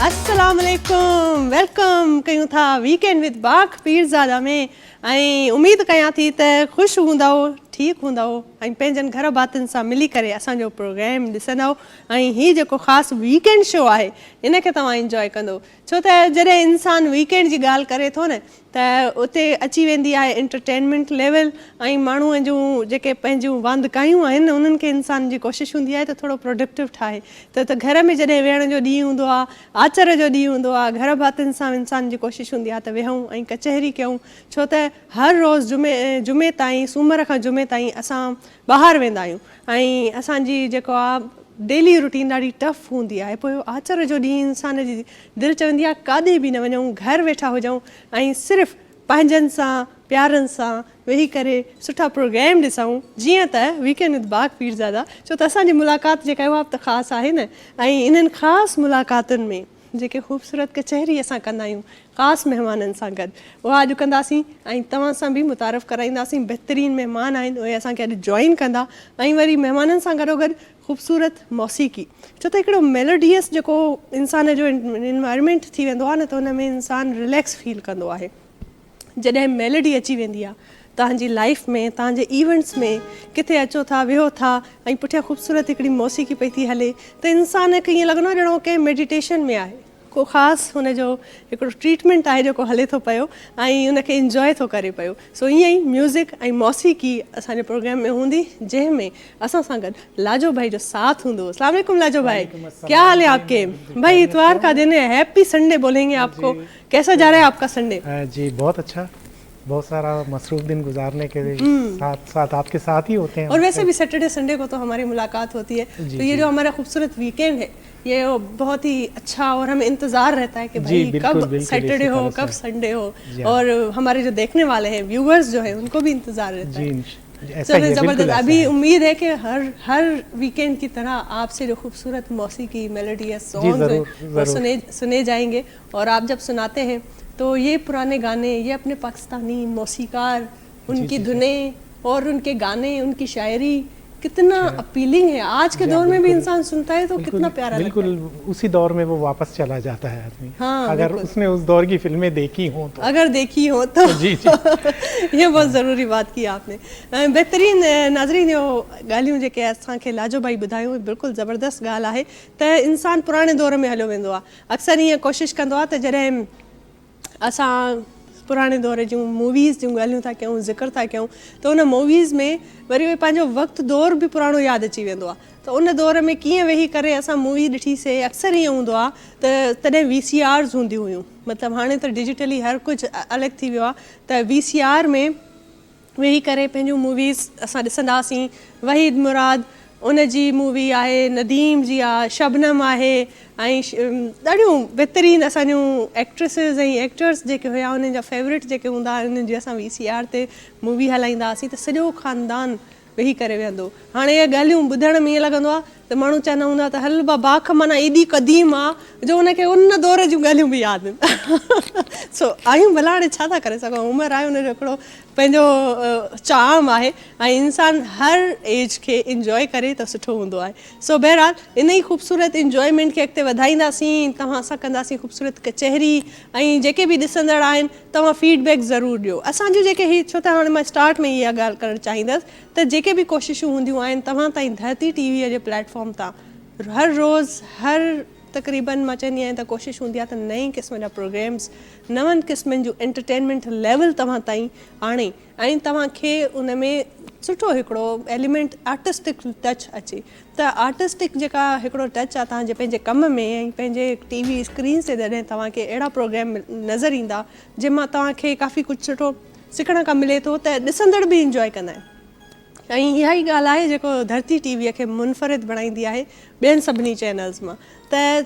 अस्सलाम वालेकुम, वेलकम कयूं था वीकेंड विद बाग पीरज़ादा में। ऐं उम्मीद कयां थी त ख़ुशि हूंदव, ठीकु हूंदव ऐं पंहिंजनि घर भातियुनि सां मिली करे असांजो प्रोग्राम ॾिसंदव। ऐं हीअ जेको ख़ासि वीकेंड शो आहे इनखे तव्हां इंजॉय कंदो, छो त जॾहिं इंसानु वीकेंड जी ॻाल्हि करे थो न त उते अची वेंदी आहे एंटरटेनमेंट लेवल ऐं माण्हूअ जूं जेके पंहिंजूं वांदिकायूं आहिनि उन्हनि खे इंसान जी कोशिशि हूंदी आहे त थोरो प्रोडक्टिव ठाहे। त घर में जॾहिं वेहण जो ॾींहुं हूंदो आहे, आचर जो ॾींहुं हूंदो आहे, घर भातियुनि सां इंसान जी कोशिशि हूंदी आहे त वेहूं ऐं कचहरी कयूं, छो त हर रोज़ु जुमे ताईं, सूमर खां जुमे ताईं असां ॿाहिरि वेंदा आहियूं ऐं असांजी जेको आहे डेली रूटीन ॾाढी टफ हूंदी आहे। पोइ आचर जो ॾींहुं इंसान जी दिलि चवंदी आहे काॾे बि न वञूं, घर वेठा हुजूं ऐं सिर्फ़ु पंहिंजनि सां प्यारनि सां वेही करे सुठा प्रोग्राम ॾिसूं, जीअं त वीकेंड विद बाग पीरज़ादा। छो त असांजी मुलाक़ात जेका आहे उहा बि त ख़ासि आहे न, ऐं इन्हनि ख़ासि मुलाक़ातुनि में जेके ख़ूबसूरत कचहरी असां कंदा आहियूं ख़ासि महिमाननि सां गॾु, उहा अॼु कंदासीं ऐं तव्हां सां बि मुतारफ़ कराईंदासीं। बहितरीनु महिमान आहिनि, उहे असांखे अॼु जॉइन कंदा ऐं वरी महिमाननि सां गॾोगॾु ख़ूबसूरत मौसीक़ी, छो त हिकिड़ो मेलोडियस जेको इंसान जो इन्वायरमेंट थी वेंदो आहे न त हुन में इंसानु रिलैक्स फील कंदो आहे। जॾहिं मेलोडी अची वेंदी आहे तव्हांजी लाइफ में, तव्हांजे इवेंट्स में किथे अचो था, वेहो था ऐं पुठियां ख़ूबसूरत हिकिड़ी मौसीक़ी पई थी हले त इंसान खे ईअं लॻंदो आहे ॼणो कंहिं मेडिटेशन में आहे, को ख़ासि हुनजो हिकिड़ो ट्रीटमेंट आहे जेको हले थो पियो ऐं उनखे इंजॉय थो करे पियो। सो ईअं ई म्यूज़िक ऐं मौसीक़ी असांजे प्रोग्राम में हूंदी, जंहिंमें असां सां गॾु लाजो भाई जो साथ हूंदो। अस्सलाम वालेकुम लाजो भाई, क्या हाल है आपके? भाई इतवार का दिन है, हैप्पी संडे बोलेंगे आपको, कैसा जा रहा है आपका संडे? जी बहुत अच्छा, बहुत सारा मसरूफ दिन गुजारने के साथ साथ आपके साथ ही होते हैं। और वैसे भी सैटरडे संडे को तो हमारी मुलाकात होती है, तो ये जो हमारा खूबसूरत वीकेंड है ये बहुत ही अच्छा, और हमें इंतज़ार रहता है कि भाई कब सैटरडे हो, कब संडे हो, और हमारे जो देखने वाले हैं व्यूअर्स जो है उनको भी इंतज़ार रहता है। चलो ज़बरदस्त। अभी उम्मीद है कि हर वीकेंड की तरह आपसे जो खूबसूरत मौसीकी मेलोडियस सॉन्ग सुने जाएंगे, और आप जब सुनाते हैं तो ये पुराने गाने, ये अपने पाकिस्तानी मौसीकार, उनकी धुनें और उनके गाने, उनकी शायरी कितना अपीलिंग है। आज के दौर में भी इंसान सुनता है तो कितना प्यारा लगता है। बिल्कुल उसी दौर में वो वापस चला जाता है आदमी। हाँ, अगर उसने उस दौर की फिल्में देखी हो तो, अगर देखी हो तो जी ये बहुत ज़रूरी बात की आपने। बहितरीन नाज़रीन, जो ॻाल्हियूं जेके असांखे लाजो भाई ॿुधायूं बिल्कुलु ज़बरदस्त ॻाल्हि आहे त इंसानु पुराणे दौर में हलियो वेंदो आहे। अक्सर ईअं कोशिशि कंदो आहे त जॾहिं असां पुराणे दौर जूं मूवीज़ जूं ॻाल्हियूं था कयूं, ज़िक्र था कयूं, त उन मूवीज़ में वरी उहे पंहिंजो वक़्तु दौर बि पुराणो यादि अची वेंदो आहे। त उन दौर में कीअं वेही करे असां मूवी ॾिठीसीं, अक्सर ईअं हूंदो आहे त तॾहिं VCRs हूंदियूं हुयूं, मतिलबु हाणे त डिजिटली हर कुझु अलॻि थी वियो आहे, त VCR में वेही करे पंहिंजूं मूवीज़ असां ॾिसंदा हुआसीं। वहीद मुराद उन जी मूवी आहे, नदीम जी आहे, शबनम आहे, ऐं ॾाढियूं बहितरीनु असांजूं एक्ट्रेसिस ऐं एक्टर्स जेके हुआ उन्हनि जा फेवरेट जेके हूंदा हुआ, उन्हनि जी असां VCR ते मूवी हलाईंदा हुआसीं त सॼो ख़ानदान वेही करे वेहंदो। हाणे इहे ॻाल्हियूं ॿुधण में ईअं लॻंदो आहे त माण्हू चवंदा हूंदा त हल बाख माना एॾी क़दीम आहे जो उनखे उन दौर जूं ॻाल्हियूं बि यादि आहिनि। सो आहियूं भला, हाणे छा था करे सघूं, उमिरि आहे, उनजो हिकिड़ो पंहिंजो चार्म आहे ऐं इंसानु हर एज खे इंजॉय करे त सुठो हूंदो आहे। सो बहरहाल इन ई ख़ूबसूरत इंजॉयमेंट खे अॻिते वधाईंदासीं, तव्हां सां कंदासीं ख़ूबसूरत कचहरी, ऐं जेके बि ॾिसंदड़ आहिनि तव्हां फीडबैक ज़रूरु ॾियो असांजूं जेके ही, छो त हाणे मां स्टार्ट में इहा ॻाल्हि करणु चाहींदसि त जेके बि कोशिशूं हूंदियूं आहिनि तव्हां ताईं धरती टीवीअ जे प्लेटफॉर्म तां हर रोज़ु हर तक़रीबन मां चवंदी आहियां त कोशिशि हूंदी आहे त नई क़िस्म जा प्रोग्राम्स, नवनि क़िस्मनि जूं एंटरटेनमेंट लेवल तव्हां ताईं आणे ऐं तव्हांखे उन में सुठो हिकिड़ो एलिमेंट आर्टिस्टिक टच अचे। त आर्टिस्टिक जेका हिकिड़ो टच आहे तव्हांजे पंहिंजे कम में ऐं पंहिंजे TV स्क्रीन ते जॾहिं तव्हांखे अहिड़ा प्रोग्राम नज़र ईंदा जंहिंमां तव्हांखे काफ़ी कुझु सुठो सिखण खां मिले थो त ॾिसंदड़ बि इंजॉय कंदा आहिनि। ऐं इहा ई ॻाल्हि आहे जेको धरती टीवीअ खे मुनफ़रिद बणाईंदी आहे ॿियनि सभिनी चैनल्स मां, त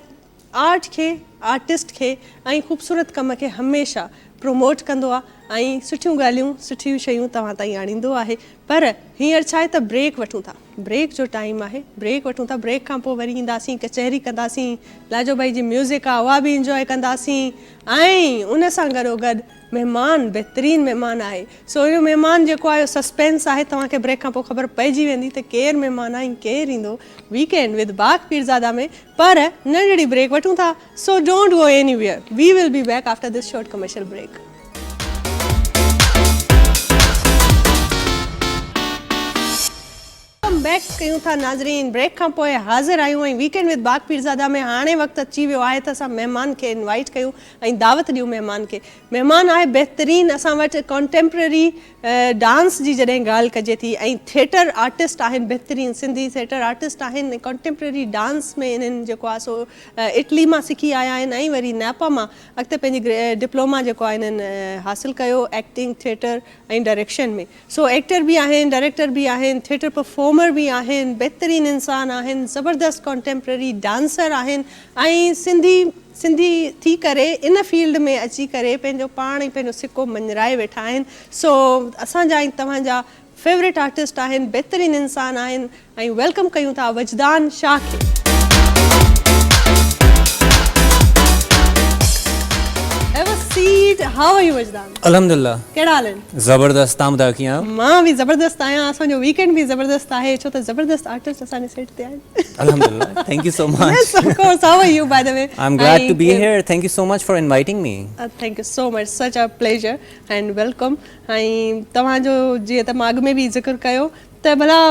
आर्ट खे, आर्टिस्ट खे ऐं ख़ूबसूरत कम खे हमेशह प्रोमोट कंदो आहे ऐं सुठियूं ॻाल्हियूं, सुठियूं शयूं तव्हां ताईं आणींदो आहे। पर हींअर छा आहे त ब्रेक वठूं था, ब्रेक जो टाइम आहे, ब्रेक वठूं था, ब्रेक खां पोइ वरी ईंदासीं, कचहरी कंदासीं, लाजो भाई जी म्यूज़िक आहे उहा बि इंजॉय कंदासीं, ऐं उन सां गॾोगॾु महिमान बहितरीन महिमान आहे सो इहो महिमान जेको आहे सस्पेंस आहे तव्हांखे ब्रेक खां पोइ ख़बर पइजी वेंदी त केरु महिमान आहे केरु ईंदो वीकेंड विद बाग पीरज़ादा में पर नंढड़ी ब्रेक वठूं था so don't go anywhere we will be back after this short commercial break back कयूं था नाज़रीन ब्रेक खां पोइ हाज़िर आहियूं ऐं वीकेंड विद बाग पीरज़ादा में हाणे वक़्तु अची वियो आहे त असां महिमान खे इनवाइट कयूं ऐं दावत ॾियूं महिमान खे महिमान आहे बहितरीन असां वटि कॉन्टेम्पररी डांस जी जॾहिं ॻाल्हि कजे थी ऐं थिएटर आर्टिस्ट आहिनि बहितरीन सिंधी थिएटर आर्टिस्ट आहिनि कॉन्टेम्पररी डांस में इन्हनि जेको आहे सो इटली मां सिखी आया आहिनि ऐं वरी नेपा मां अॻिते पंहिंजी डिप्लोमा जेको आहे इन्हनि हासिलु कयो एक्टिंग थिएटर ऐं डायरेक्शन में सो एक्टर बि आहिनि डायरेक्टर बि आहिनि थिएटर परफॉर्मर भी आहिनि बहितरीन इंसान आहिनि ज़बरदस्त कॉन्टेम्पररी डांसर आहिनि ऐं सिंधी थी करे इन फील्ड में अची करे पंहिंजो पाण ई पंहिंजो सिक्को मंझराए वेठा आहिनि सो असांजा ऐं तव्हांजा फेवरेट आर्टिस्ट आहिनि बहितरीन इंसान आहिनि ऐं वेलकम कयूं था वजदान शाह खे हाउ आर यू वजदान अल्हम्दुलिल्लाह कहिड़ा हाल आहिनि ज़बरदस्त तव्हां ॿुधायो कीअं आहियो मां बि ज़बरदस्त आहियां असांजो वीकेंड बि ज़बरदस्त आहे छो त ज़बरदस्त आर्टिस्ट असांजे सेट ते आहिनि अल्हम्दुलिल्लाह thank you so much Yes, of course. How are you, by the way? I'm glad to be here. Thank you so much for inviting me. Thank you so much. Such a pleasure and welcome. ऐं तव्हांजो जीअं त मां अॻु में बि ज़िक्र कयो त भला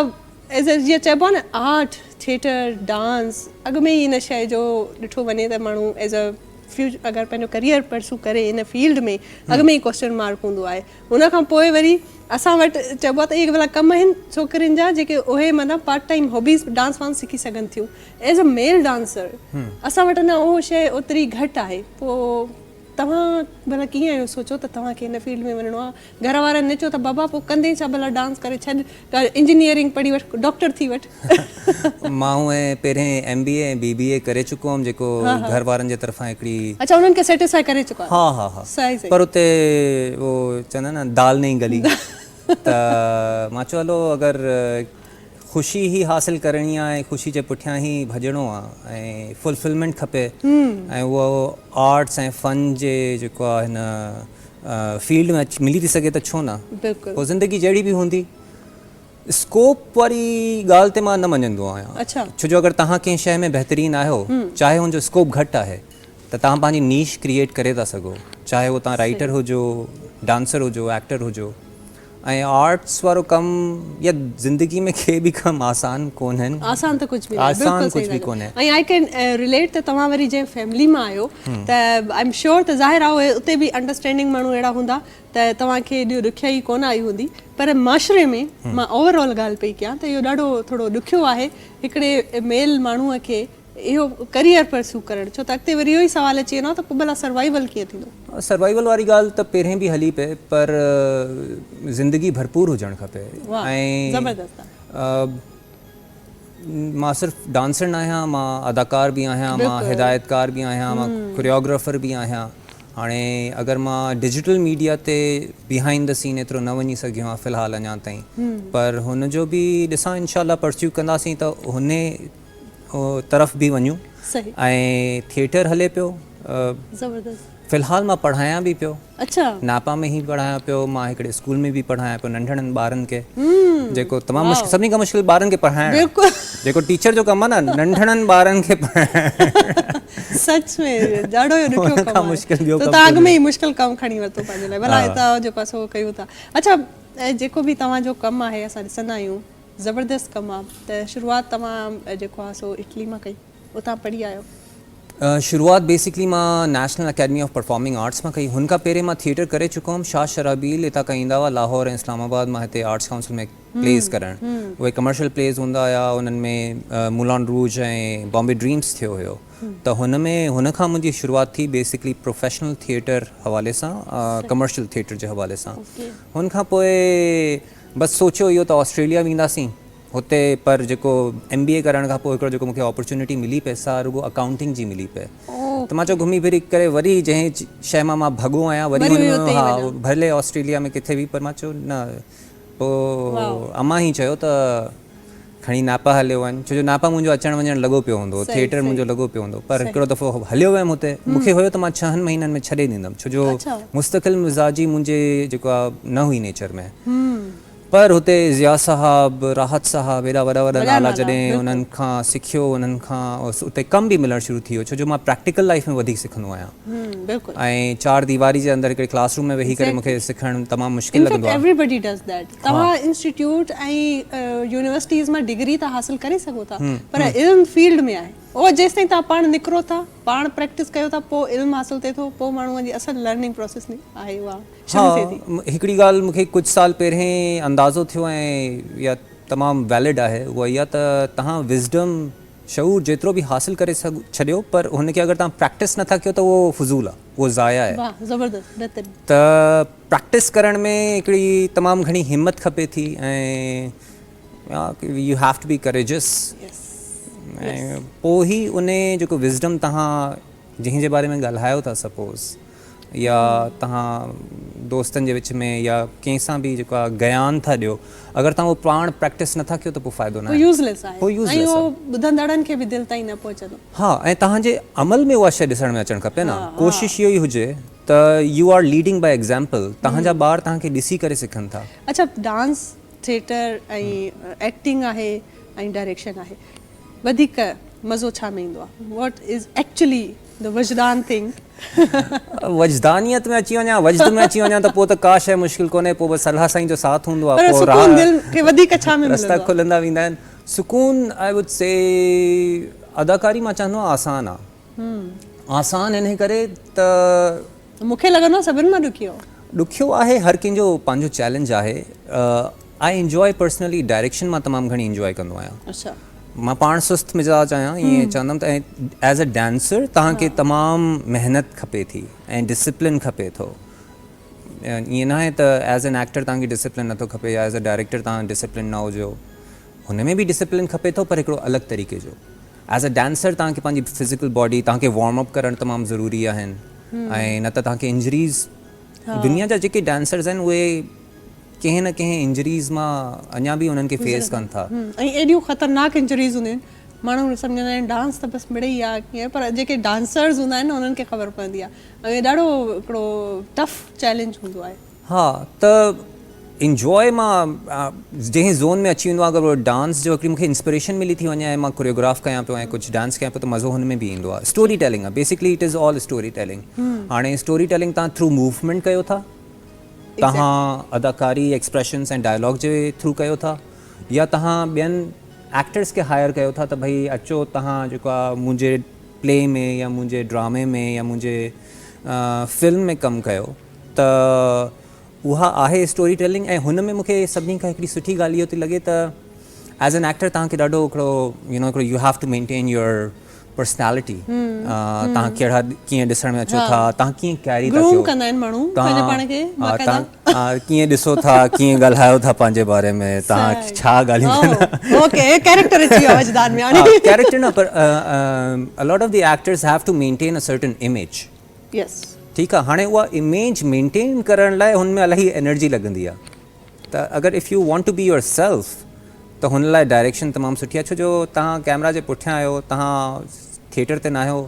एज़ ए जीअं चइबो आहे न आर्ट थिएटर डांस अॻु में ई इन शइ जो ॾिठो वञे त माण्हू एज़ अ अगरि पंहिंजो करियर परसू करे इन फील्ड में अॻु में ई क्वेश्चन मार्क हूंदो आहे उन खां पोइ वरी असां वटि चइबो आहे त इहे भला कम आहिनि छोकिरियुनि जा जेके उहे माना पार्ट टाइम हॉबीज़ डांस वांस सिखी सघनि थियूं एज़ अ मेल डांसर असां वटि न उहो शइ ओतिरी घटि आहे पोइ तव्हां भला कीअं आहियो सोचो त तव्हांखे हिन फील्ड में वञिणो आहे घर वारनि ने चयो त बाबा पोइ कंदे छा भला डांस करे छॾ इंजीनियरिंग पढ़ी वठि डॉक्टर थी वठि मां उहे पहिरें MBA ऐं BBA करे चुको हुअमि जेको घर वारनि जे तरफ़ां हिकिड़ी अच्छा उन्हनि खे सेटिस्फाई करे चुका हा सही सही पर उते उहो चवंदा आहिनि न दाल नहीं गली त मां चयो हलो अगरि ख़ुशी ई हासिल करणी आहे ऐं ख़ुशी जे पुठियां ई भॼणो आहे ऐं फुलफिलमेंट खपे ऐं उहो आर्ट्स ऐं फ़न जे जेको आहे हिन फील्ड में मिली थी सघे त छो न बिल्कुलु पोइ ज़िंदगी जहिड़ी बि हूंदी स्कोप वारी ॻाल्हि ते मां न मञंदो आहियां अच्छा छो जो अगरि तव्हां कंहिं शइ में बहितरीन आहियो चाहे हुनजो स्कोप घटि आहे त तव्हां पंहिंजी नीश क्रिएट करे था सघो चाहे उहो तव्हां राइटर हुजो डांसर हुजो एक्टर हुजो ऐं आर्ट्स वारो कमु या ज़िंदगी में के बि कमु आसान कोन्हनि आसान त कुझु बि आसान कुझु बि कोन्हे ऐं आई कैन रिलेट त तव्हां वरी जंहिं फैमिली मां आहियो त आई एम श्योर त ज़ाहिर आहे उते बि अंडरस्टैंडिंग माण्हू अहिड़ा हूंदा त तव्हांखे एॾी ॾुखियाई कोन आई हूंदी पर माशरे में मां ओवरऑल ॻाल्हि पई कयां त इहो ॾाढो थोरो ॾुखियो आहे हिकिड़े मेल माण्हूअ खे इहो करियर परसू करणु छो त अॻिते वरी इहो ई सुवाल अची वेंदो त पोइ भला सर्वाइवल कीअं थींदो सर्वाइवल वारी ॻाल्हि त पहिरें बि हली पए पर ज़िंदगी भरपूर हुजणु खपे ऐं मां सिर्फ़ु डांसर न आहियां मां अदाकार बि आहियां मां हिदायतकार बि आहियां मां कोरियोग्राफर बि आहियां हाणे अगरि मां डिजिटल मीडिया ते बिहाइंड द सीन एतिरो न वञी सघियो आहियां फ़िलहालु अञा ताईं पर हुनजो बि ॾिसां इनशाला परस्यू कंदासीं त हुन तरफ़ बि वञूं ऐं थिएटर हले पियो फ़िलहालु मां पढ़ायां बि पियो अच्छा नापा में ई पढ़ायां पियो मां हिकिड़े स्कूल में बि पढ़ायां पियो नंढड़नि ॿारनि खे जेको तमामु मुश्किल सभिनी खां मुश्किल ॿारनि खे पढ़ाइणु जेको टीचर जो कमु आहे न नंढड़नि ॿारनि खे पढ़ाइणु सच में ॾाढो ॾुखियो कमु आहे मुश्किल ॿियो तव्हां अॻु में ई मुश्किल कमु खणी वरितो पंहिंजे लाइ भला हितां जेको असां कयूं था अच्छा जेको बि तव्हांजो कमु आहे असां ॾिसंदा आहियूं ज़बरदस्त कमु आहे त शुरूआति तव्हां जेको आहे सो इटली मां कई उतां पढ़ी आयो शुरूआत बेसिकली मां national academy of performing arts मां कई हुन खां पहिरें मां थिएटर करे चुको हुअमि शाह शराबील हितां खां ईंदा हुआ लाहौर ऐं इस्लामाबाद मां हिते आर्ट्स काउंसिल में प्लेस करणु उहे कमर्शियल प्लेस हूंदा हुआ उन्हनि में मुलान रूज ऐं बॉम्बे ड्रीम्स थियो हुयो त हुन खां मुंहिंजी शुरूआति थी बेसिकली प्रोफेशनल थिएटर हवाले सां कमर्शियल थिएटर जे हवाले सां हुन खां पोइ बसि सोचियो इहो त ऑस्ट्रेलिया वेंदासीं हुते पर जेको MBA करण खां पोइ हिकिड़ो जेको मूंखे अपॉर्चुनिटी मिली पए सा रुगो अकाउंटिंग जी मिली पए त मां चयो घुमी फिरी करे वरी जंहिं शइ मां भॻो आहियां वरी हा भले ऑस्ट्रेलिया में किथे बि पर मां चयो न पोइ अम्मा ई चयो त खणी नापा हलियो वञ, छो जो नापा मुंहिंजो अचणु वञणु लॻो पियो हूंदो, थिएटर मुंहिंजो लॻो पियो हूंदो, पर हिकिड़ो दफ़ो हलियो वियुमि हुते, मूंखे हुयो त मां 6 महीननि में छॾे ॾींदुमि, छो जो मुस्तक़िल मिज़ाजी मुंहिंजे जेको आहे न हुई नेचर में। पर हुते ज़िया साहब, राहत साहब, एॾा वॾा वॾा नाला जॾहिं उन्हनि खां सिखियो, उन्हनि खां उते कमु बि मिलणु शुरू थी वियो, छो जो मां प्रैक्टिकल लाइफ में वधीक सिखंदो आहियां ऐं 4 दीवारी जे अंदरि हिकिड़े क्लासरूम में वेही करे मूंखे सिखणु तमामु मुश्किल लॻंदो आहे। Everybody does that. तव्हां इंस्टीट्यूट ऐं यूनिवर्सिटीज़ मां डिग्री था हासिल करे सघो था, पर इल्म फील्ड में आहे उहो जेसि ताईं तव्हां पाण निकिरो था, पाण प्रैक्टिस कयो था, पोइ इल्मु हासिल थिए थो, पोइ माण्हूअ जी असल लर्निंग प्रोसेस आहे उहा शुरू थिए थी। हिकिड़ी ॻाल्हि मूंखे कुझु साल पहिरें अंदाज़ो थियो ऐं इहा तमामु वैलिड आहे, उहा इहा त तव्हां विज़डम शऊर जेतिरो बि हासिल करे छॾियो, पर हुनखे अगरि तव्हां प्रैक्टिस नथा कयो त उहो फज़ूल आहे, उहो ज़ाया आहे। वाह, ज़बरदस्त, बहितरीन। त प्रैक्टिस करण में हिकिड़ी तमामु घणी हिम्मत खपे थी ऐं you have to be courageous, ऐं पोइ ई उन जेको विज़डम तव्हां जंहिंजे बारे में ॻाल्हायो था सपोज़, या तव्हां दोस्तनि जे विच में या कंहिंसां बि जेको आहे ज्ञान था ॾियो, अगरि तव्हां उहो पाण प्रैक्टिस नथा कयो त पोइ फ़ाइदो न आहे, यूज़लेस आहे, ऐं उहो ॿुधंदड़नि खे बि दिलि ताईं न पहुचंदो। हा, ऐं तव्हांजे अमल में उहा शइ ॾिसण में अचणु खपे न। कोशिशि इहो ई हुजे त you are leading by example, तव्हांजा ॿार तव्हांखे ॾिसी करे सिखनि था। अच्छा, डांस, थिएटर ऐं एक्टिंग आहे ऐं डायरेक्शन आहे, वधीक मज़ो छा में ईंदो आहे? व्हाट इज़ एक्चुअली द वजदान थिंग? वजदानियत में अची वञा, वजद में अची वञा त पोइ त का शइ मुश्किल कोन्हे, पोइ बसि अल्लाह साईं जो साथ हूंदो आहे, पोइ सुकून दिल खे वधीक छा में रस्ता खुलंदा वेंदा आहिनि। सुकून आई वुड से अदाकारी मां चवंदो आहियां आसान आहे। आसान इन करे त मूंखे लॻंदो आहे सभिनि मां ॾुखियो आहे, हर कंहिंजो पंहिंजो चैलेंज आहे। आई एंजॉय पर्सनली डायरेक्शन मां तमामु घणी इंजॉय कंदो आहियां। अच्छा, मां पाण सुस्त मिजाज आहियां, ईअं चवंदमि त एज़ अ डांसर तव्हांखे तमामु महिनत खपे थी ऐं डिसिप्लिन खपे थो। ईअं न आहे त एज़ एन एक्टर तव्हांखे डिसिप्लिन नथो खपे, या एज़ अ डायरेक्टर तव्हां डिसिप्लिन न हुजो, हुन में बि डिसिप्लिन खपे थो, पर हिकिड़ो अलॻि तरीक़े जो। एज़ अ डांसर तव्हांखे पंहिंजी फिज़िकल बॉडी तव्हांखे वार्म अप करणु तमामु ज़रूरी आहिनि, ऐं न त तव्हांखे इंजरीज़, दुनिया जा जेके डांसर्स आहिनि उहे कंहिं न कंहिं इंजरीज़ मां अञा बि उन्हनि खे फेस कनि था, ऐं एॾियूं ख़तरनाक इंजरीज़ हूंदियूं आहिनि, माण्हू सम्झंदा आहिनि डांस त बसि मिड़े ई आहे कीअं, पर जेके डांसर्स हूंदा आहिनि उन्हनि खे ख़बर पवंदी आहे, ऐं ॾाढो हिकिड़ो टफ चैलेंज हूंदो आहे। हा, त इंजॉय मां जंहिं ज़ोन में अची वेंदो आहे, अगरि उहो डांस जो हिकिड़ी मूंखे इंस्पिरेशन मिली थी वञे ऐं मां कोरियोग्राफ कयां पियो ऐं कुझु डांस कयां पियो, त मज़ो हुन में बि ईंदो आहे। स्टोरी टेलिंग आहे, basically it is all story telling. हाणे स्टोरी टेलिंग तव्हां थ्रू मूवमेंट कयो था, तव्हां अदाकारी, एक्सप्रेशंस ऐं डायलॉग जे थ्रू कयो था, या तव्हां ॿियनि एक्टर्स खे हायर कयो था त भई अचो तव्हां जेको आहे मुंहिंजे प्ले में या मुंहिंजे ड्रामे में या मुंहिंजे फिल्म में कमु कयो, त उहा आहे स्टोरी टेलिंग। ऐं हुन में मूंखे सभिनी खां हिकिड़ी सुठी ॻाल्हि इहो थी लॻे त एज़ एन एक्टर तव्हांखे ॾाढो हिकिड़ो you have to maintain your personality, तव्हां कहिड़ा कीअं ॾिसण में अचो था, तव्हां कीअं कैरी था कयो, तव्हां कीअं ॾिसो था, कीअं ॻाल्हायो था पंहिंजे बारे में, तव्हां छा ॻाल्हियूं, कैरेक्टर न, पर a lot of the actors have to maintain a certain image. ठीकु आहे, हाणे उहा इमेज मेंटेन करण लाइ हुन में इलाही एनर्जी लॻंदी आहे, त अगरि if you want to be yourself त हुन लाइ डायरेक्शन तमामु सुठी आहे, छो जो तव्हां कैमरा जे पुठियां आहियो, तव्हां थिएटर ते न आहियो,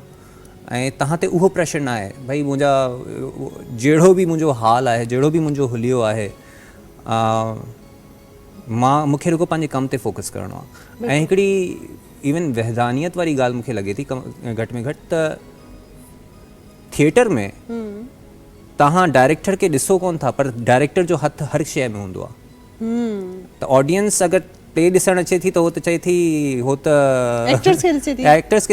ऐं तव्हां ते उहो प्रेशर न आहे भई मुंहिंजा जहिड़ो बि मुंहिंजो हाल आहे, जहिड़ो बि मुंहिंजो हुलियो आहे, मूंखे रुगो पंहिंजे कम ते फोकस करिणो आहे। ऐं हिकिड़ी इवन वहदानियत वारी ॻाल्हि मूंखे लॻे थी घटि में घटि, त थिएटर में तव्हां डायरेक्टर खे ॾिसो कोन था, पर डायरेक्टर जो हथु हर शइ में हूंदो आहे। त ऑडियंस अगरि प्ले ॾिसणु अचे थी त हो त चए थी, हो त एक्टर्स खे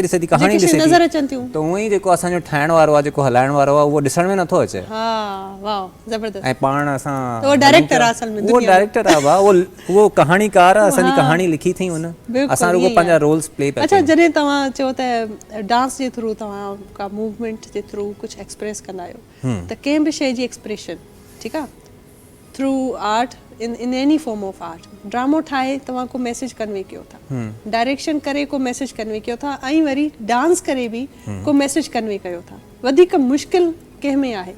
ॾिसे थी, कहाणी ॾिसे थी, त उहो ई जेको असांजो ठाहिण वारो आहे, जेको हलाइण वारो आहे, उहो ॾिसण में नथो अचे। ऐं पाण असां उहो डायरेक्टर आहे, वाह, उहो कहाणीकार आहे, असांजी कहाणी लिखी थी हुन, असां रुगो पंहिंजा रोल्स प्ले पिया। अच्छा, जॾहिं तव्हां चओ त डांस जे थ्रू तव्हां का मूवमेंट जे थ्रू कुझु एक्सप्रेस कंदा आहियो, त कंहिं बि शइ जी एक्सप्रेशन, ठीकु आहे, through art, in any form of art, ड्रामो ठाहे तव्हां को मैसेज कन्वे कयो था, डायरेक्शन करे को मैसेज कन्वे कयो था, ऐं वरी डांस करे बि को मैसेज कन्वे कयो था, वधीक मुश्किल कंहिं में आहे?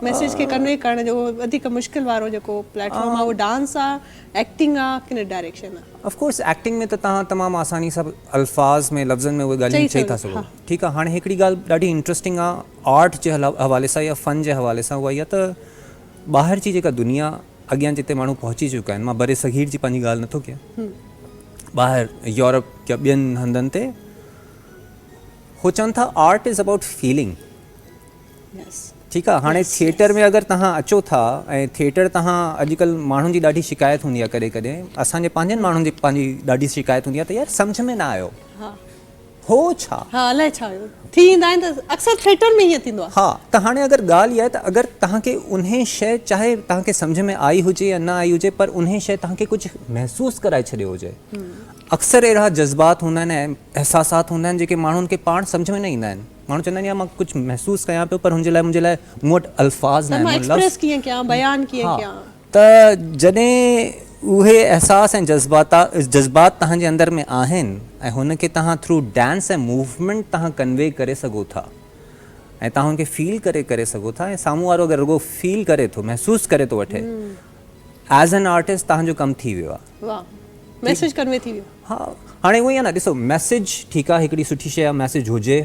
मैसेज खे कन्वे करण जो वधीक मुश्किल वारो जेको प्लेटफॉर्म आहे, उहो डांस आहे, एक्टिंग आहे, किन डायरेक्शन आहे? ऑफ कोर्स एक्टिंग में त तव्हां तमामु आसानी सां अल्फाज़ में लफ़्ज़नि में उहे ॻाल्हियूं चई था सघो। ठीकु आहे, हाणे हिकिड़ी ॻाल्हि ॾाढी इंट्रस्टिंग आहे आर्ट जे हवाले सां या फ़न जे हवाले सां, उहा इहा त ॿाहिरि जी जेका दुनिया अॻियां जिते माण्हू पहुची चुका आहिनि, मां बरे सगीर जी पंहिंजी ॻाल्हि नथो कयां, ॿाहिरि यूरोप या ॿियनि हंधनि ते हो चवनि था आर्ट इज़ अबाउट फीलिंग। ठीकु आहे, हाणे थिएटर में अगरि तव्हां अचो था ऐं थिएटर तव्हां अॼुकल्ह माण्हुनि जी ॾाढी शिकायत हूंदी आहे कॾहिं कॾहिं, असांजे पंहिंजनि माण्हुनि जी पंहिंजी ॾाढी शिकायत हूंदी आहे त यार सम्झ में न आयो हो छा, हा अलाए छा हुयो थी ईंदा आहिनि त अक्सर थिएटर में ईअं थींदो आहे। हा, त हाणे अगरि ॻाल्हि इहा आहे त अगरि तव्हांखे उन शइ चाहे तव्हांखे सम्झ में आई हुजे या न आई हुजे, पर उन शइ तव्हांखे कुझु महसूसु कराए छॾियो हुजे। अक्सर अहिड़ा जज़्बात हूंदा आहिनि ऐं एहसासात हूंदा आहिनि जेके माण्हुनि खे पाण सम्झ में न ईंदा आहिनि। माण्हू चवंदा आहिनि यार मां कुझु महसूसु कयां पियो, पर मुंहिंजे लाइ मूं वटि अल्फाज़ न आहिनि, एक्सप्रेस कीअं कयां, बयान कीअं कयां। त जॾहिं उहे एहसास ऐं जज़्बात तव्हांजे अंदर में आहिनि ऐं हुनखे तव्हां थ्रू डांस ऐं मूवमेंट तव्हां कन्वे करे सघो था ऐं तव्हां हुनखे फील करे सघो था, ऐं साम्हूं वारो अगरि रुगो फील करे थो, महसूसु करे थो वठे, एज़ एन आर्टिस्ट तव्हांजो कमु थी वियो आहे। वाह, मैसेज कन्वे थी वियो। हा, हाणे उहो ई आहे न, ॾिसो मैसेज ठीकु आहे, हिकिड़ी सुठी शइ आहे मैसेज हुजे,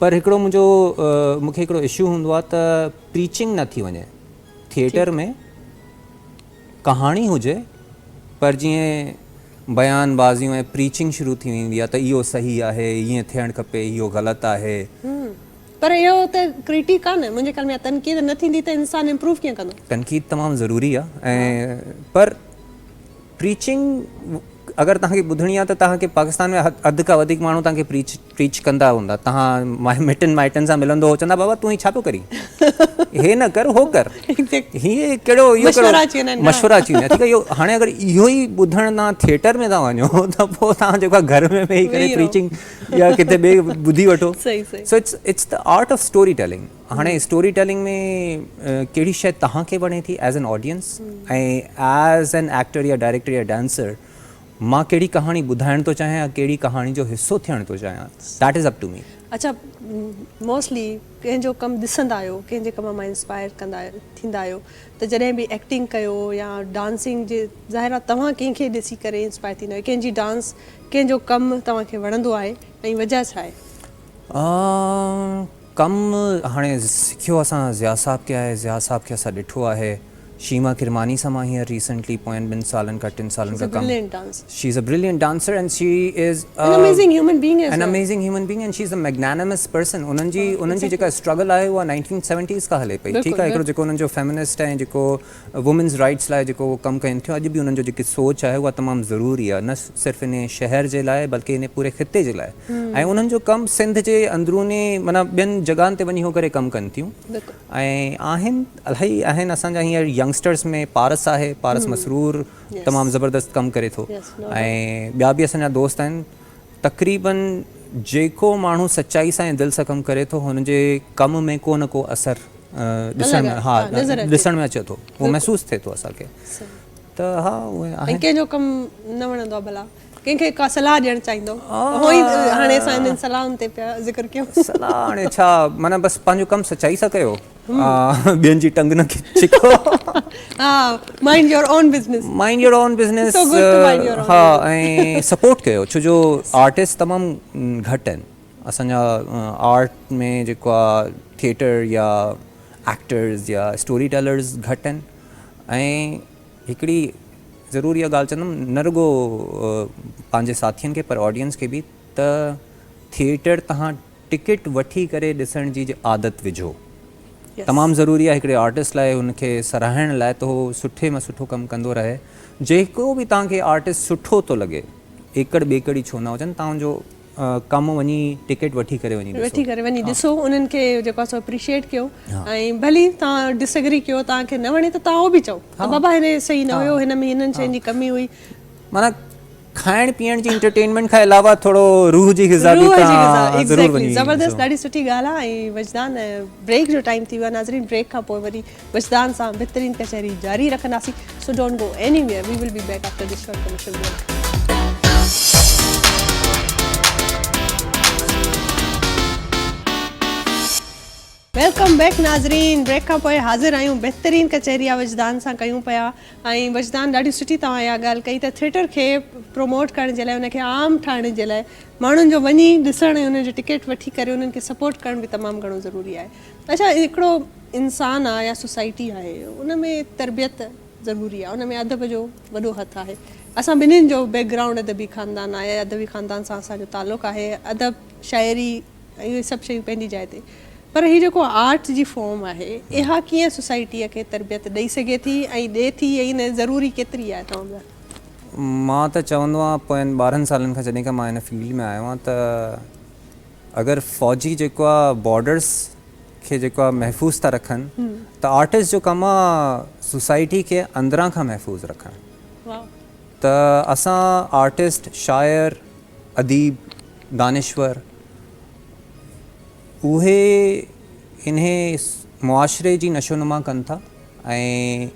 पर हिकिड़ो मूंखे हिकिड़ो इशू हूंदो आहे त प्रीचिंग न थी वञे। थिएटर में कहाणी हुजे, पर जीअं बयानबाज़ियूं ऐं प्रीचिंग शुरू थी वेंदी आहे त इहो सही आहे, ईअं थियणु खपे, इहो ग़लति आहे। पर इहो त क्रिटिक कान्हे, मुंहिंजे ख़्याल में तनक़ीद न थींदी त इंसानु इम्प्रूव कीअं कंदो? तनक़ीद तमामु ज़रूरी आहे, ऐं पर प्रीचिंग अगरि तव्हांखे ॿुधणी आहे त तव्हांखे पाकिस्तान में अधु खां वधीक माण्हू तव्हांखे प्रीच कंदा हूंदा। तव्हां मिटनि माइटनि सां मिलंदो हो, चवंदा बाबा तूं ही छा पियो करी, हे न कर हो कर, हीअ कहिड़ो इहो मशवरा अची वेंदा। ठीकु आहे, इहो हाणे अगरि इहो ई ॿुधण तव्हां थिएटर में था वञो त पोइ तव्हां जेको आहे घर में वेही करे प्रीचिंग या किथे ॿिए ॿुधी वठो। So it's the art of story telling. हाणे स्टोरी टेलिंग में कहिड़ी शइ तव्हांखे वणे थी एज़ एन ऑडियंस, ऐं एज़ एन एक्टर या डायरेक्टर या डांसर मां कहिड़ी कहाणी ॿुधाइण थो चाहियां या कहिड़ी कहाणी जो हिसो थियण थो चाहियां, that is up to me. अच्छा, मोस्टली कंहिंजो कमु ॾिसंदा आहियो, कंहिंजे कम मां इंस्पायर थींदा आहियो, त जॾहिं बि एक्टिंग कयो या डांसिंग जे ज़ाहिर आहे तव्हां कंहिंखे ॾिसी करे इंस्पायर थींदा आहियो, कंहिंजी डांस कंहिंजो कमु तव्हांखे वणंदो आहे ऐं वजह छा आहे? कमु हाणे सिखियो असां ज़िया साहब खे आहे, ज़िया साहब खे असां ॾिठो आहे, शीमा किरमानी सां मां हींअर रिसेंटली पोयनि 2 सालनि खां 3 सालनि खां कमु। She is a brilliant dancer and she is an amazing human being and she is a magnanimous person। उन्हनि जी जेका स्ट्रगल आहे उहा 1970s खां हले पई। ठीकु आहे, हिकिड़ो जेको उन्हनि जो फेमिनिस्ट ऐं जेको वुमेन्स राइट्स लाइ जेको कमु कनि थियूं, अॼु बि उन्हनि जो जेकी सोच आहे उहा तमामु ज़रूरी आहे, न सिर्फ़ु इन शहर जे लाइ बल्कि इन पूरे ख़िते जे लाइ। ऐं उन्हनि जो कमु सिंध जे अंदरूनी माना ॿियनि जॻहनि ते वञी हो करे कमु कनि थियूं, ऐं इलाही आहिनि असांजा हींअर यंगस्टर्स में पारस आहे, पारस मसरूर तमामु ज़बरदस्त कमु करे थो, ऐं ॿिया बि असांजा दोस्त आहिनि। तक़रीबन जेको माण्हू सचाई सां ऐं दिलि सां कमु करे थो, हुनजे कम में को न को असरु ॾिसण में अचे थो, उहो महसूसु थिए थो असांखे। त हा, उहे आहिनि। कंहिंजो कमु न वणंदो आहे भला, कंहिंखे का सलाह ॾियणु चाहींदो? हाणे असां हिननि सलाहनि ते पिया ज़िक्र कयूं। सलाह हाणे छा, माना बसि पंहिंजो कमु सचाई सां कयो, ॿियनि जी टंग न छिको। Mind your on business. हा, ऐं सपोर्ट कयो, छो जो आर्टिस्ट तमामु घटि आहिनि असांजा आर्ट में, जेको आहे थिएटर या एक्टर्स या स्टोरी टेलर्स घटि आहिनि। ऐं हिकिड़ी ज़रूरी इहा ॻाल्हि चवंदुमि, न रुगो पंहिंजे साथियुनि खे पर ऑडियंस खे बि, त थिएटर तव्हां टिकट वठी करे ॾिसण जी आदत विझो। तमामु ज़रूरी आहे हिकिड़े आर्टिस्ट लाइ, हुनखे सराहण लाइ, त उहो सुठे में सुठो कमु कंदो रहे। जेको बि तव्हांखे आर्टिस्ट सुठो थो लॻे, एकड़ ॿेकड़ी छो न हुजनि, तव्हांजो कमु वञी टिकट वठी करे वञी ॾिसो, उन्हनि खे जेको आहे सो अप्रिशिएट कयो, ऐं भली तव्हां डिसएग्री कयो, तव्हांखे न वणे त तव्हां उहो बि चओ बाबा हिन सही न हुयो, हिन में हिननि शयुनि जी कमी हुई। माना खाइण पीअण जी एंटरटेनमेंट खां अलावा थोरो रूह जी ग़िज़ा बि ज़रूरु वञी। ज़बरदस्त, ॾाढी सुठी ॻाल्हि आहे। ऐं वजदान, ब्रेक जो टाइम थी वियो आहे नाज़रीन, ब्रेक खां पोइ वरी वजदान सां बहितरीन कचहरी जारी रखंदासीं। So don't go anywhere, we will be back after this short commercial break. Welcome back नाज़रीन। ब्रेक खां पोइ हाज़िर आहियूं बहितरीन कचहरिया वजदान सां कयूं पिया ऐं वजदान ॾाढी सुठी तव्हां इहा ॻाल्हि कई त थिएटर खे प्रमोट करण जे लाइ उनखे आम ठाहिण जे लाइ माण्हुनि जो वञी ॾिसण ऐं उनजो टिकट वठी करे उन्हनि खे सपोर्ट करण बि तमामु घणो ज़रूरी आहे। अच्छा, हिकिड़ो इंसानु आहे या सोसाइटी आहे उन में तरबियत ज़रूरी आहे, उन में अदब जो वॾो हथु आहे। असां ॿिन्हिनि जो बैकग्राउंड अदबी ख़ानदान आहे, अदबी ख़ानदान सां असांजो तालुक़ु आहे। अदब, शाइरी ऐं इहे सभु शयूं पंहिंजी जाइ ते, पर हीअ जेको आर्ट जी फॉर्म आहे इहा कीअं सोसाइटीअ खे तरबियत ॾेई सघे थी ऐं ॾिए थी, ऐं इन ज़रूरी केतिरी आहे तव्हां? मां त चवंदो आहियां पोयनि 12 सालनि खां जॾहिं खां मां हिन फील्ड में आयो आहियां त अगरि फ़ौजी जेको आहे बॉर्डर्स खे जेको आहे महफ़ूज़ था रखनि त आर्टिस्ट जो कमु आहे सोसाइटी खे अंदरां खां महफ़ूज़ रखणु। त असां आर्टिस्ट, शाइर, अदीब, दानिश्वर उहे इन्हे मुआशरे जी नशोनुमा कनि था ऐं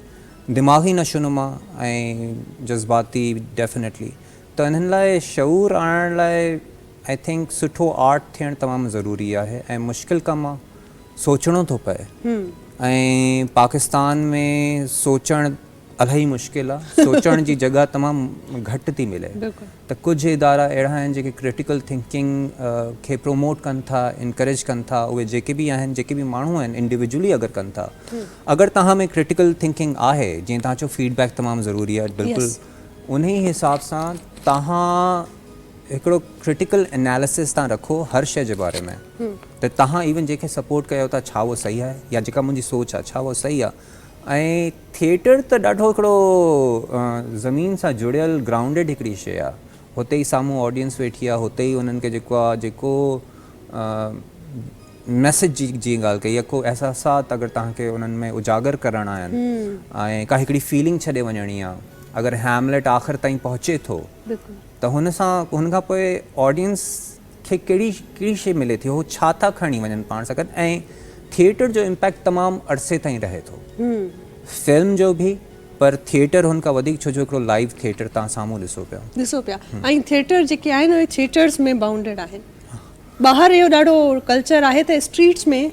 दिमाग़ी नशोनुमा ऐं जज़्बाती डेफिनेटली। त इन्हनि लाइ शऊर आणण लाइ आई थिंक सुठो आर्ट थियणु तमामु ज़रूरी आहे ऐं मुश्किल कमु आहे, सोचणो थो पए ऐं पाकिस्तान में सोचणु इलाही मुश्किल आहे, सोचण जी जॻह तमामु घटि थी मिले। त कुझु इदारा अहिड़ा आहिनि जेके क्रिटिकल थिंकिंग खे प्रोमोट कनि था, इनकरेज कनि था। उहे जेके बि आहिनि, जेके बि माण्हू आहिनि इंडिविजुअली अगरि कनि था, अगरि तव्हां में क्रिटिकल थिंकिंग आहे, जीअं तव्हां चयो फीडबैक तमामु ज़रूरी आहे, बिल्कुलु उन ई हिसाब सां तव्हां हिकिड़ो क्रिटिकल एनालिसिस तव्हां रखो हर शइ जे बारे में। त तव्हां इवन जंहिंखे सपोर्ट कयो था छा उहो सही आहे या जेका मुंहिंजी सोच आहे छा उहो सही आहे। ऐं थिएटर त ॾाढो हिकिड़ो ज़मीन सां जुड़ियल ग्राउंडेड हिकिड़ी शइ आहे। हुते ई साम्हूं ऑडियंस वेठी आहे, हुते ई उन्हनि खे जेको आहे जेको मैसेज जी ॻाल्हि कई आहे, को एहसासात अगरि तव्हांखे उन्हनि में उजागर करणा आहिनि ऐं का हिकिड़ी फीलिंग छॾे वञणी आहे। अगरि हैमलेट आख़िर ताईं पहुचे थो त हुन खां पोइ ऑडियंस खे कहिड़ी शइ मिले थी, उहो छा था खणी वञनि पाण सां गॾु। ऐं थिएटर जो इम्पैक्ट तमामु अरसे ताईं रहे थो, फिल्म जो बि, पर थिएटर हुन खां वधीक, छो जो हिकिड़ो लाइव थिएटर तव्हां साम्हूं ॾिसो पिया ऐं थिएटर जेके आहिनि उहे थिएटर्स में बाउंडेड आहिनि। ॿाहिरि इहो ॾाढो कल्चर आहे त स्ट्रीट्स में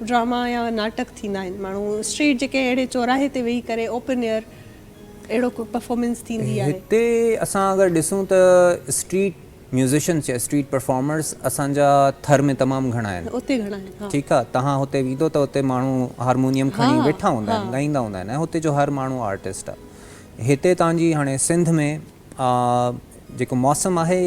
ड्रामा या नाटक थींदा आहिनि। माण्हू स्ट्रीट जेके अहिड़े चौराहे ते वेही करे ओपन एयर अहिड़ो को परफॉर्मेंस थींदी आहे। हिते असां अगरि ॾिसूं त स्ट्रीट म्यूज़िशियन्स या स्ट्रीट परफॉर्मर्स असांजा थर में तमामु घणा आहिनि। उते घणा आहिनि, ठीकु आहे। तव्हां हुते वेंदो त हुते माण्हू हारमोनियम खणी वेठा हूंदा आहिनि, ॻाईंदा हूंदा आहिनि ऐं हुते जो हर माण्हू आर्टिस्ट आहे। हिते तव्हांजी हाणे सिंध में जेको मौसम आहे,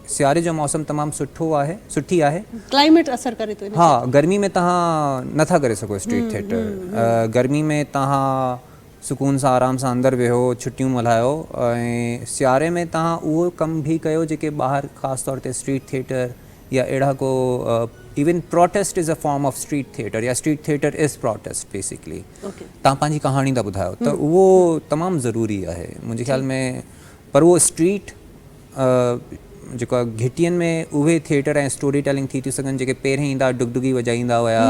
सियारे जो मौसम तमामु सुठी आहे। क्लाइमेट असर करे थो। हा, गर्मी में तव्हां नथा करे सघो स्ट्रीट थिएटर। गर्मी में तव्हां सुकून सां आराम सां अंदरि वेहो, छुटियूं मल्हायो। ऐं सियारे में तव्हां उहो कमु बि कयो जेके ॿाहिरि ख़ासि तौर ते स्ट्रीट थिएटर या अहिड़ा को even protest is a form of street theatre या street theatre is protest basically. तव्हां पंहिंजी कहाणी था ॿुधायो त उहो तमामु ज़रूरी आहे मुंहिंजे ख़्याल में। पर उहो स्ट्रीट जेको आहे घिटियुनि में उहे थिएटर ऐं स्टोरी टेलिंग थी थियूं सघनि जेके पहिरीं ईंदा डुगडुगी वॼाईंदा हुया,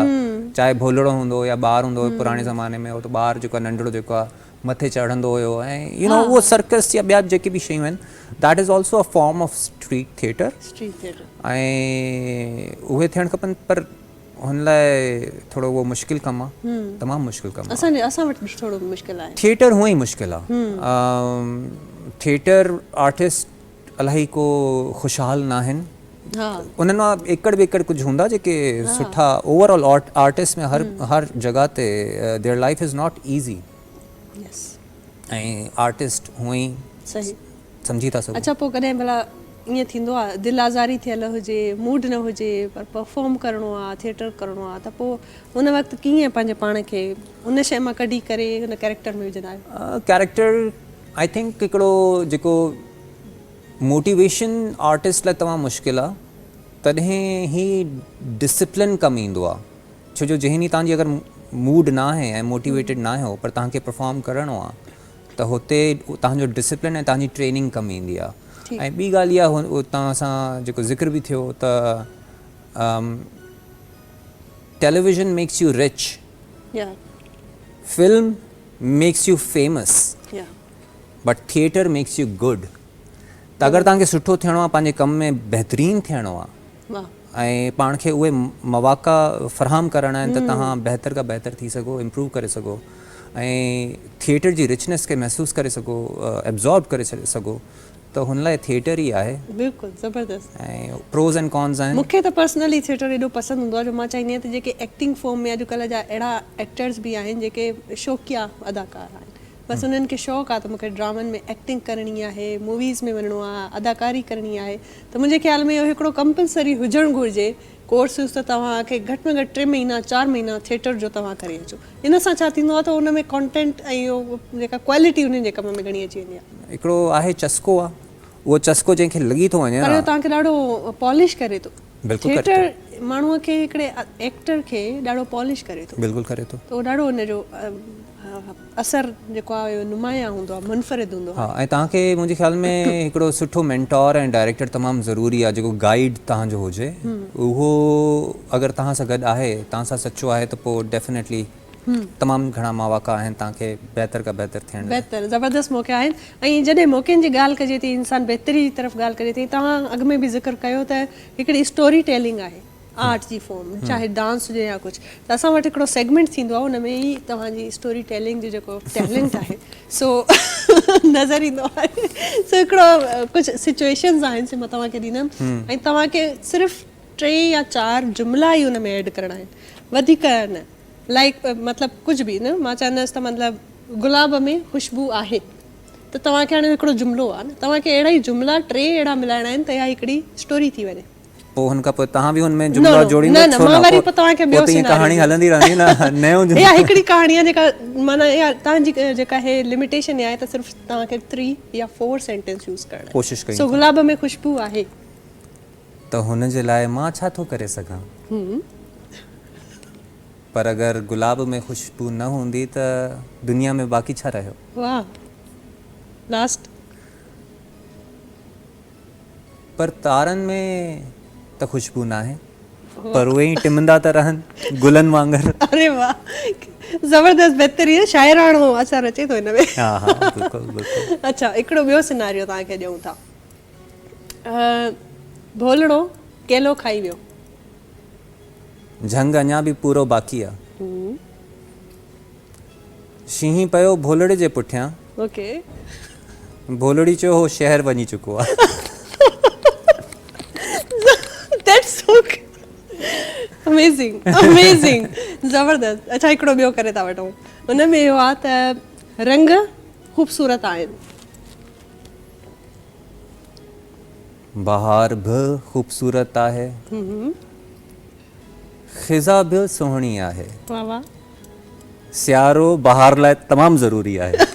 चाहे भोलड़ो हूंदो या ॿार हूंदो हुयो पुराणे ज़माने में, उहो त ॿार जेको आहे नंढड़ो जेको आहे मथे चढ़ंदो हुयो ऐं उहो सर्कस या ॿिया जेके बि शयूं आहिनि, that is also a form of street theatre. ऐं उहे थियणु खपनि, पर हुन लाइ थोरो उहो मुश्किल कमु आहे, तमामु मुश्किल कमु आहे। असां वटि थोरो मुश्किल आहे। थिएटर हूअं ई मुश्किल आहे। थिएटर आर्टिस्ट इलाही को ख़ुशहाल न आहिनि। उन्हनि मां एकड़ ॿेकड़ कुझु हूंदा जेके सुठा ओवरऑल आर्टिस्ट में हर जॻह ते their life is not easy ऐं आर्टिस्ट हूअं ई सम्झी था सघो। अच्छा, पोइ कॾहिं भला ईअं थींदो आहे दिलि आज़ारी थियल हुजे, मूड न हुजे, पर परफॉर्म करिणो आहे, थिएटर करिणो आहे, त पोइ हुन वक़्तु कीअं पंहिंजे पाण खे उन शइ मां कढी करे हुन कैरेक्टर में विझंदा आहियो? कैरेक्टर आई थिंक हिकिड़ो जेको मोटिवेशन आर्टिस्ट लाइ तमामु मुश्किल आहे, तॾहिं ई डिसिप्लिन कमु ईंदो आहे। छो जो जंहिं ॾींहुं तव्हांजी अगरि मूड न आहे ऐं मोटिवेटेड न आहियो पर तव्हांखे परफॉर्म करिणो आहे त हुते तव्हांजो डिसिप्लिन ऐं तव्हांजी ट्रेनिंग कमु ईंदी आहे। ऐं ॿी ॻाल्हि इहा तव्हां सां जेको ज़िक्र बि थियो त television makes U rich, film makes U famous, but theatre makes U good. त अगरि तव्हांखे सुठो थियणो आहे, पंहिंजे कम में बहितरीनु थियणो आहे, ऐं पाण खे उहे मौक़ा फ़राहम करणा आहिनि त तव्हां बहितर खां बहितर थी सघो, इम्प्रूव करे सघो ऐं थिएटर जी रिचनेस खे महसूसु करे सघो, एब्ज़ॉर्ब करे सघो, त हुन लाइ थिएटर ई आहे। बिल्कुलु ज़बरदस्त। ऐं प्रोस एंड कॉन्स आहिनि। मूंखे त पर्सनली थिएटर एॾो पसंदि हूंदो आहे जो मां चाहींदी आहियां त जेके एक्टिंग फॉर्म में अॼुकल्ह जा अहिड़ा एक्टर्स बि आहिनि जेके शौक़िया अदाकार आहिनि, बसि उन्हनि खे शौक़ु आहे त मूंखे ड्रामनि में एक्टिंग करणी आहे, मूवीज़ में वञिणो आहे, अदाकारी करणी आहे, त मुंहिंजे ख़्याल में इहो हिकिड़ो कंपलसरी हुजणु घुरिजे कोर्सिस त तव्हांखे घटि में घटि 3 महीना 4 महीना थिएटर जो तव्हां करे अचो। इन सां छा थींदो आहे त उन में कॉन्टेंट ऐं इहो जेका क्वालिटी उन्हनि जे कम में घणी अची वेंदी आहे। हिकिड़ो आहे चस्को आहे, उहो चस्को जंहिंखे लॻी थो वञे पर इहो तव्हांखे ॾाढो पॉलिश करे थो। बिल्कुलु थिएटर माण्हूअ खे हिकिड़े एक्टर खे ॾाढो पॉलिश करे थो, बिल्कुलु करे थो। त उहो ॾाढो हुनजो असरु जेको आहे इहो नुमाया हूंदो आहे, मुनफ़रिद हूंदो आहे। हा, ऐं तव्हांखे मुंहिंजे ख़्याल में हिकिड़ो सुठो मेंटोर ऐं डायरेक्टर तमामु ज़रूरी आहे, जेको गाइड तव्हांजो हुजे। उहो अगरि तव्हां सां गॾु आहे, तव्हां सां सचो आहे, त पोइ डेफिनेटली तमामु घणा मौक़ा आहिनि तव्हांखे बहितर खां बहितर थियण। बहितर ज़बरदस्त मौक़ा आहिनि। ऐं जॾहिं मौक़नि जी ॻाल्हि कजे थी, इंसानु बहितरी जी तरफ़ ॻाल्हि करे थी, तव्हां अॻु में बि ज़िक्र कयो त हिकिड़ी स्टोरी टेलिंग आहे आर्ट जी फॉर्म, चाहे डांस हुजे या कुझु, त असां वटि हिकिड़ो सेगमेंट थींदो आहे, हुन में ई तव्हांजी स्टोरी टेलिंग जो जेको टैलेंट आहे सो नज़र ईंदो आहे। सो हिकिड़ो कुझु सिचुएशन्स आहिनि से मां तव्हांखे ॾींदमि ऐं तव्हांखे सिर्फ़ु 3 या 4 जुमिला ई हुन में ऐड करणा आहिनि, वधीक न। लाइक मतिलबु कुझु बि न, मां चवंदसि त मतिलबु गुलाब में ख़ुशबू आहे, त तव्हांखे हाणे हिकिड़ो जुमिलो आहे न, तव्हांखे अहिड़ा ई जुमिला 3 अहिड़ा मिलाइणा आहिनि त इहा हिकिड़ी स्टोरी थी वञे। पोइ हुन खां पोइ तव्हां बि हुन में जुमिला जोड़ींदा छो मां वरी पोइ तव्हांखे ॿियो कहाणी हलंदी रहंदी न, नयो इहा हिकिड़ी कहाणी आहे जेका माना इहा तव्हांजी जेका आहे लिमिटेशन आहे त सिर्फ़ु तव्हांखे 3 या 4 सेंटेंस यूज़ करणा। कोशिशि कई। सो गुलाब में ख़ुशबू आहे, त हुन जे लाइ मां छा थो करे सघां? पर अगरि गुलाब में ख़ुशबू न हूंदी त दुनिया में बाक़ी छा रहियो? वाह, लास्ट। पर तारनि में त ख़ुशबू न आहे, पर उहे ई टिमंदा था रहनि गुलनि वांगुरु। अरे वाह, ज़बरदस्त, बहितरीन शाइराणो असरु अचे थो हिन में। हा हा, बिल्कुलु बिल्कुलु। अच्छा, हिकिड़ो ॿियो सिनारियो तव्हांखे ॾियूं था। भोलड़ो केलो खाई वियो, झंग अञा बि पूरो बाक़ी आहे। शींहं पियो भोलड़े जे पुठियां, ओके, भोलड़ी चयो हो शहर वञी चुको आहे। दैट्स सो अमेजिंग, अमेजिंग, ज़बरदस्त। अच्छा, हिकिड़ो ॿियो करे था वठूं, हुन में इहो आहे त रंग ख़ूबसूरत आहिनि, बहार बि ख़ूबसूरत आहे, ख़िज़ा बि सुहिणी आहे, वाह वाह, सियारो बहार लाइ तमामु ज़रूरी आहे।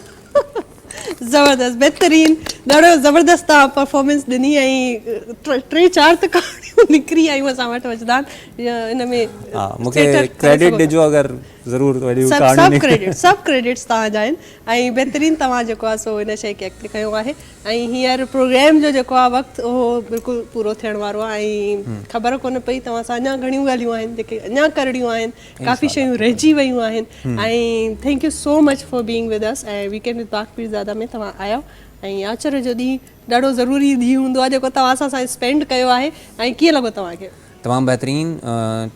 ज़बरदस्त, बहितरीन, ॾाढो ज़बरदस्त तव्हां परफॉर्मेंस ॾिनी ऐं 3-4 त कहाणियूं निकिरी आयूं असां वटि वजदान हिन में। हा, मूंखे क्रेडिट ॾिजो अगरि ज़रूरु वॾियूं सभु क्रेडिट्स तव्हांजा आहिनि ऐं बहितरीन तव्हां जेको आहे सो हिन शइ खे एक्ट कयो आहे। ऐं हींअर प्रोग्राम जो जेको आहे वक़्तु उहो बिल्कुलु पूरो थियण वारो आहे ऐं ख़बर कोन पई तव्हां सां अञा घणियूं ॻाल्हियूं आहिनि जेके अञा करणियूं आहिनि, काफ़ी शयूं रहिजी वियूं आहिनि ऐं thank you so much for being with us. ऐं वीकेंड विद पाक पीरज़ादा में तव्हां आया ऐं आचर जो ॾींहुं ॾाढो ज़रूरी ॾींहुं हूंदो आहे जेको तव्हां सां स्पेंड कयो आहे ऐं कीअं लॻो तव्हांखे? तमामु बहितरीन,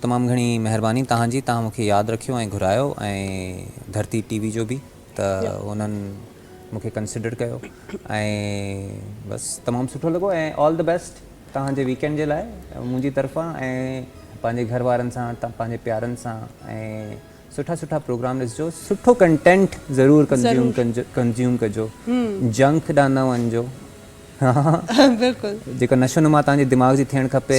तमामु घणी महिरबानी तव्हांजी, तव्हां मूंखे यादि रखियो ऐं घुरायो, ऐं धरती टीवी जो बि त उन्हनि मूंखे कंसिडर कयो ऐं बसि तमामु सुठो लॻो ऐं ऑल द बेस्ट तव्हांजे वीकेंड जे लाइ मुंहिंजी तरफ़ां ऐं पंहिंजे घर वारनि सां, पंहिंजे प्यारनि सां ऐं सुठा सुठा प्रोग्राम ॾिसजो, सुठो कंटेंट ज़रूरु कंज्यूम कजो, जंक ॾांहुं न वञिजो। बिल्कुलु, जेको नशो नुमा तव्हांजे दिमाग़ जी थियणु खपे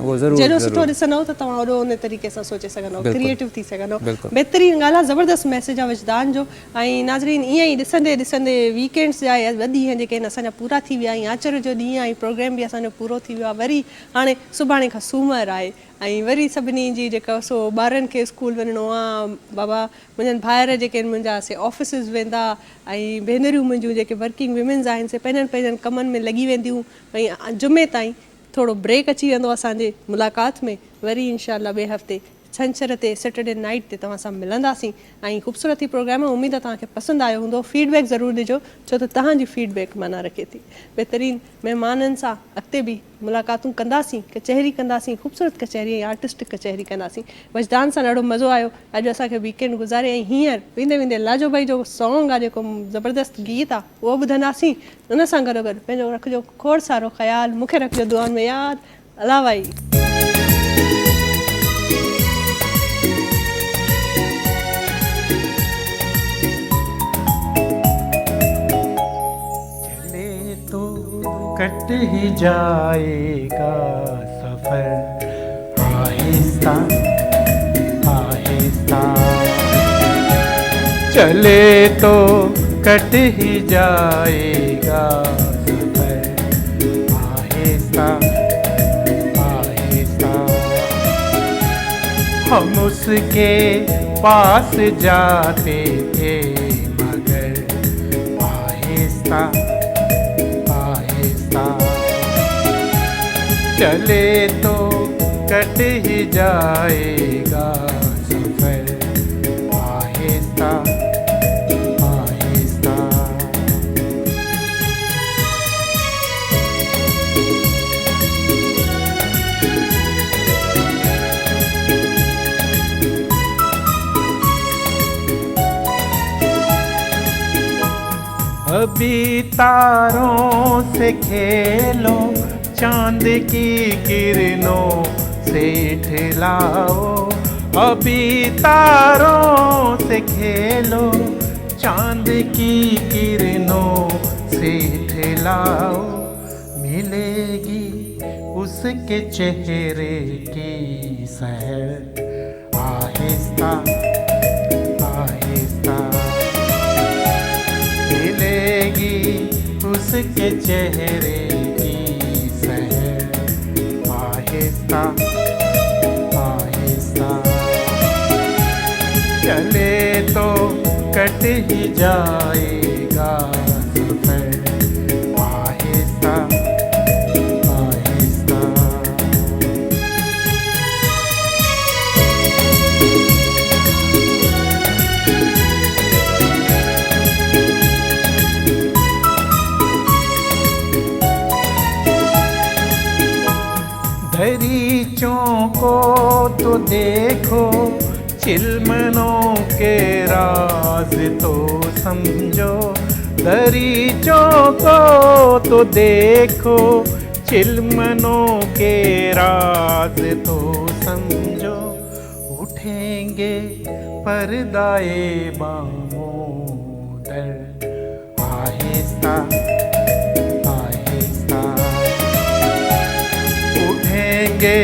उहो ज़रूरु जहिड़ो सुठो ॾिसंदव त तव्हां ओॾो उन तरीक़े सां सोचे सघंदव, क्रिएटिव थी सघंदव। बहितरीन ॻाल्हि आहे, ज़बरदस्त मैसेज आहे वजदान जो। ऐं नाज़रीन, ईअं ई ॾिसंदे ॾिसंदे वीकेंड्स जा वॾी ॾींहं जेके आहिनि असांजा पूरा थी विया ऐं आचर जो ॾींहुं ऐं प्रोग्राम बि असांजो पूरो थी वियो आहे। वरी हाणे सुभाणे खां सूमरु आहे ऐं वरी सभिनी जी जेका सो ॿारनि खे स्कूल वञिणो आहे, बाबा मुंहिंजनि भाइर जेके आहिनि मुंहिंजा से ऑफिसिस वेंदा ऐं भेनरियूं मुंहिंजूं जेके वर्किंग विमेन्स आहिनि से पंहिंजनि पंहिंजनि कमनि में लॻी वेंदियूं ऐं जुमे ताईं थोरो ब्रेक अची वेंदो असांजे मुलाक़ात में। वरी इंशाअल्लाह ॿिए हफ़्ते छंछर ते सैटरडे नाइट ते तव्हां सां मिलंदासीं ऐं ख़ूबसूरती प्रोग्राम। उमेद आहे तव्हांखे पसंदि आयो हूंदो। फीडबैक ज़रूरु ॾिजो छो त तव्हांजी फीडबैक माना रखे थी। बहितरीनु महिमाननि सां अॻिते बि मुलाक़ातूं कंदासीं, कचहरी कंदासीं, ख़ूबसूरत कचहरी ऐं आर्टिस्टिक कचहरी कंदासीं। वजदान सां ॾाढो मज़ो आयो अॼु असांखे वीकेंड गुज़ारे। ऐं हींअर वेंदे वेंदे लाजो भाई जो सॉन्ग आहे जेको ज़बरदस्त गीत आहे उहो ॿुधंदासीं। उन सां गॾो गॾु पंहिंजो रखिजो खोड़ सारो ख़्यालु, मूंखे रखिजो दुआनि में यादि। अला भाई। कट ही जाएगा सफर आहिस्ता आहिस्ता, चले तो कट ही जाएगा सफर आहिस्ता आहिस्ता। हम उसके पास जाते थे मगर आहिस्ता, चले तो कट ही जाएगा सफर आहिस्ता आहिस्ता। अभी तारों से खेलो, चांद की किरणों से ठिलाओ। अभी तारों से खेलो, चांद की किरणों से ठिलाओ। मिलेगी उसके चेहरे की सहर आहिस्ता आहिस्ता, मिलेगी उसके चेहरे आहिस्ता आहिस्ता। चले तो कट ही जाएगा सफर आहिस्ता आहिस्ता। दरीचों को तो देखो, चिलमनों के राज तो समझो। दरीचों को तो देखो, चिलमनों के राज तो समझो। उठेंगे पर्दाए बाहों दर आहिस्ता आहिस्ता। उठेंगे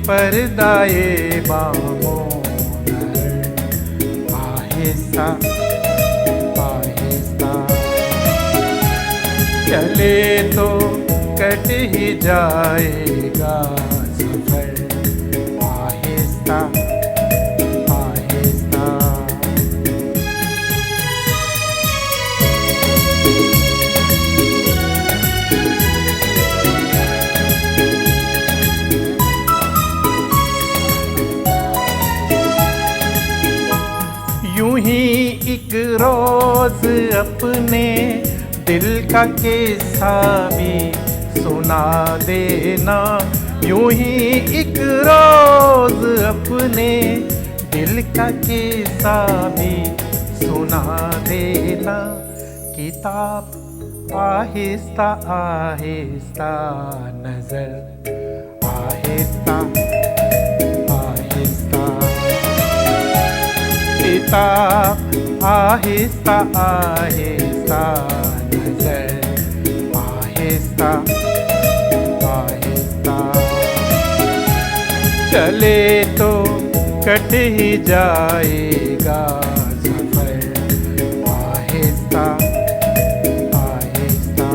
पर्दाए बाहों दर आहिस्ता आहिस्ता। चले तो कट ही जाएगा सफर आहिस्ता आहिस्ता। यूं ही एक रोज अपने दिल का किस्सा भी सुना देना। यूं ही एक रोज अपने दिल का किस्सा भी सुना देना। किताब आहिस्ता आहिस्ता नजर आहिस्ता आहिस्ता। किताब आहिस्ता आहिस्ता नजर आहिस्ता आहिस्ता। चले तो कट ही जाएगा सफर आहिस्ता आहिस्ता।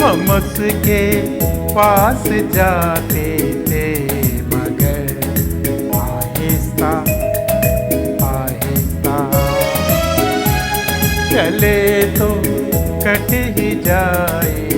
हम उसके पास जाते थे मगर आहिस्ता आहिस्ता। चले तो कट ही जाए